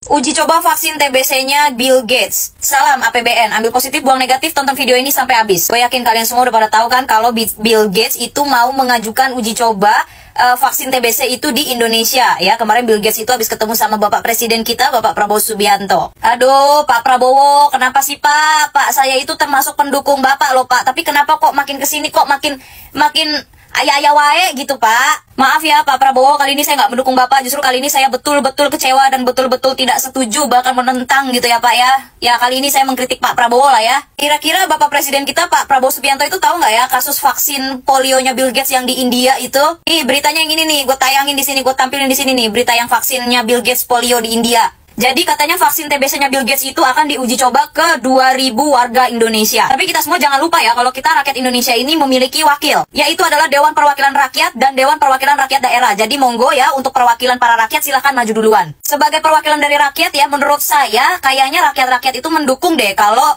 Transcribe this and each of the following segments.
Uji coba vaksin TBC-nya Bill Gates. Salam APBN, ambil positif, buang negatif, tonton video ini sampai habis. Gue yakin kalian semua udah pada tahu kan kalau Bill Gates itu mau mengajukan uji coba vaksin TBC itu di Indonesia ya. Kemarin Bill Gates itu habis ketemu sama Bapak Presiden kita, Bapak Prabowo Subianto. Aduh, Pak Prabowo, kenapa sih Pak? Pak, saya itu termasuk pendukung Bapak loh Pak. Tapi kenapa kok makin kesini kok makin ayah-ayah wae gitu Pak. Maaf ya Pak Prabowo, kali ini saya nggak mendukung Bapak. Justru kali ini saya betul-betul kecewa dan betul-betul tidak setuju, bahkan menentang gitu ya Pak ya. Ya kali ini saya mengkritik Pak Prabowo lah ya. Kira-kira Bapak Presiden kita Pak Prabowo Subianto itu tahu nggak ya kasus vaksin polionya Bill Gates yang di India itu? Nih beritanya yang ini nih, gue tayangin di sini, gue tampilin di sini nih, berita yang vaksinnya Bill Gates polio di India. Jadi katanya vaksin TBC-nya Bill Gates itu akan diuji coba ke 2.000 warga Indonesia. Tapi kita semua jangan lupa ya, kalau kita rakyat Indonesia ini memiliki wakil, yaitu adalah Dewan Perwakilan Rakyat dan Dewan Perwakilan Rakyat Daerah. Jadi monggo ya, untuk perwakilan para rakyat silahkan maju duluan. Sebagai perwakilan dari rakyat ya, menurut saya kayaknya rakyat-rakyat itu mendukung deh kalau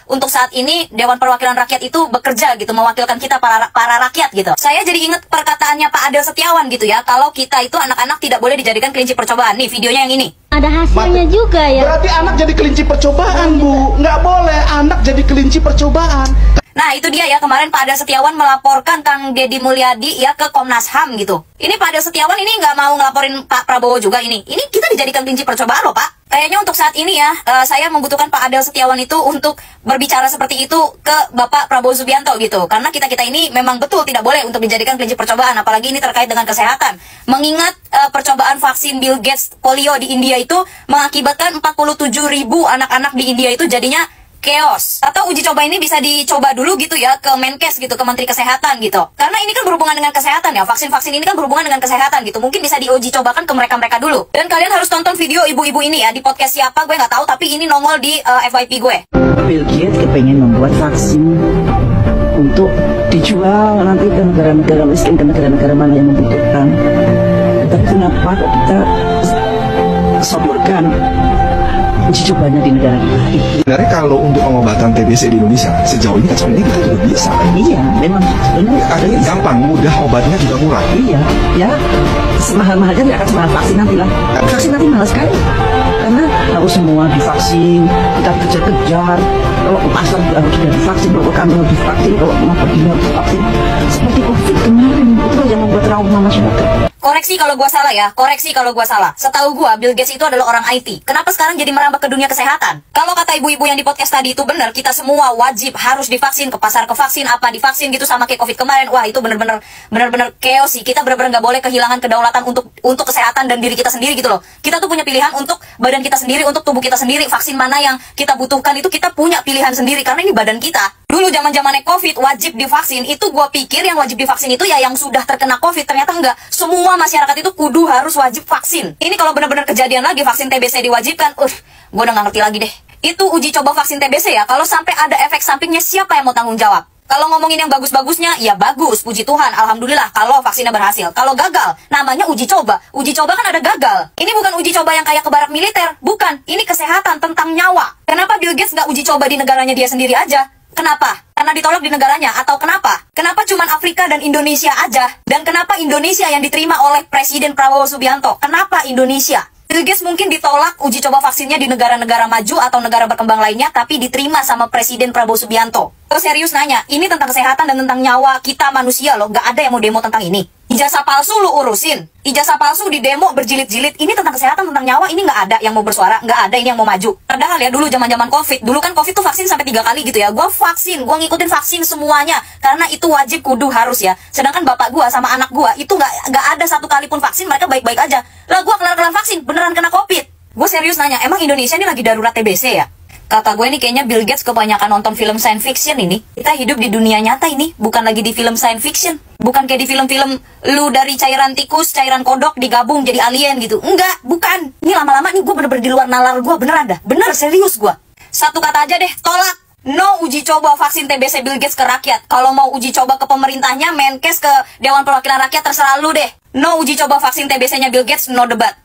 untuk saat ini Dewan Perwakilan Rakyat itu bekerja gitu, mewakilkan kita para rakyat gitu. Saya jadi inget perkataannya Pak Adel Setiawan gitu ya, kalau kita itu anak-anak tidak boleh dijadikan kelinci percobaan. Nih videonya yang ini. Ada hasilnya juga ya. Berarti anak jadi kelinci percobaan, Bu. Nggak boleh anak jadi kelinci percobaan. Nah itu dia ya, kemarin Pak Adel Setiawan melaporkan Kang Deddy Mulyadi ya ke Komnas HAM gitu. Ini Pak Adel Setiawan ini nggak mau ngelaporin Pak Prabowo juga ini. Ini kita dijadikan kelinci percobaan loh Pak. Kayaknya untuk saat ini ya, saya membutuhkan Pak Adel Setiawan itu untuk berbicara seperti itu ke Bapak Prabowo Subianto gitu. Karena kita-kita ini memang betul tidak boleh untuk dijadikan kelinci percobaan. Apalagi ini terkait dengan kesehatan. Mengingat percobaan vaksin Bill Gates polio di India itu mengakibatkan 47.000 anak-anak di India itu jadinya chaos. Atau uji coba ini bisa dicoba dulu gitu ya ke Menkes gitu, ke Menteri Kesehatan gitu. Karena ini kan berhubungan dengan kesehatan ya, vaksin-vaksin ini kan berhubungan dengan kesehatan gitu. Mungkin bisa diuji cobakan ke mereka-mereka dulu. Dan kalian harus tonton video ibu-ibu ini ya, di podcast siapa gue nggak tahu, tapi ini nongol di FYP gue. Bill Gates kepengen membuat vaksin untuk dijual nanti ke negara-negara miskin, ke negara-negara mana yang membutuhkan. Tapi kenapa kok kita sodorkan uji cobanya di negara kita? Sebenarnya kalau untuk pengobatan TBC di Indonesia sejauh ini kan sebenarnya kita juga bisa. Iya, memang sebenarnya Artinya gampang, mudah, obatnya juga murah. iya, ya semahal-mahalnya nggak akan semahal vaksin nanti lah. Vaksin nanti mahal sekali karena harus semua divaksin, kita kejar-kejar. Kalau ke pasar juga harus sudah divaksin, kalau ke kantor harus divaksin, kalau mau pergi harus divaksin. Seperti COVID kemarin itu yang membuat trauma masyarakat. Koreksi kalau gua salah ya, koreksi kalau gua salah. Setahu gua Bill Gates itu adalah orang IT. Kenapa sekarang jadi merambah ke dunia kesehatan? Kalau kata ibu-ibu yang di podcast tadi itu benar, kita semua wajib harus divaksin, ke pasar ke vaksin, apa divaksin gitu sama kayak COVID kemarin. Wah, itu benar-benar chaos sih. Kita benar-benar nggak boleh kehilangan kedaulatan untuk kesehatan dan diri kita sendiri gitu loh. Kita tuh punya pilihan untuk badan kita sendiri, untuk tubuh kita sendiri. Vaksin mana yang kita butuhkan itu kita punya pilihan sendiri karena ini badan kita. Dulu zaman-zamannya COVID wajib divaksin, itu gua pikir yang wajib divaksin itu ya yang sudah terkena COVID. Ternyata enggak. Semua masyarakat itu kudu harus wajib vaksin. Ini kalau benar-benar kejadian lagi vaksin TBC diwajibkan, gua udah nggak ngerti lagi deh. Itu uji coba vaksin TBC ya, kalau sampai ada efek sampingnya siapa yang mau tanggung jawab? Kalau ngomongin yang bagus-bagusnya, ya bagus, puji Tuhan, alhamdulillah kalau vaksinnya berhasil. Kalau gagal, namanya uji coba. Uji coba kan ada gagal. Ini bukan uji coba yang kayak ke barak militer, bukan. Ini kesehatan tentang nyawa. Kenapa Bill Gates nggak uji coba di negaranya dia sendiri aja? Kenapa? Karena ditolak di negaranya? Atau kenapa? Kenapa cuma Afrika dan Indonesia aja? Dan kenapa Indonesia yang diterima oleh Presiden Prabowo Subianto? Kenapa Indonesia? Bill Gates mungkin ditolak uji coba vaksinnya di negara-negara maju atau negara berkembang lainnya, tapi diterima sama Presiden Prabowo Subianto. Terus serius nanya, ini tentang kesehatan dan tentang nyawa kita manusia loh, nggak ada yang mau demo tentang ini. Ijazah palsu lu urusin. Ijazah palsu di demo berjilid-jilid. Ini tentang kesehatan, tentang nyawa, ini nggak ada yang mau bersuara, nggak ada ini yang mau maju. Padahal ya dulu zaman-zaman COVID, dulu kan COVID tuh vaksin sampai 3 kali gitu ya. Gua vaksin, gua ngikutin vaksin semuanya karena itu wajib kudu harus ya. Sedangkan bapak gua sama anak gua itu nggak ada satu kali pun vaksin, mereka baik-baik aja. Lah gua kelar-kelar vaksin beneran kena COVID. Gua serius nanya, emang Indonesia ini lagi darurat TBC ya? Kata gue ini kayaknya Bill Gates kebanyakan nonton film science fiction ini. Kita hidup di dunia nyata ini, bukan lagi di film science fiction. Bukan kayak di film-film lu dari cairan tikus, cairan kodok digabung jadi alien gitu. Enggak, bukan. Ini lama-lama nih gue bener-bener di luar nalar gue, beneran dah. Bener, serius gue. Satu kata aja deh, tolak. No uji coba vaksin TBC Bill Gates ke rakyat. Kalau mau uji coba ke pemerintahnya, Menkes, ke Dewan Perwakilan Rakyat, terserah lu deh. No uji coba vaksin TBC-nya Bill Gates, no debat.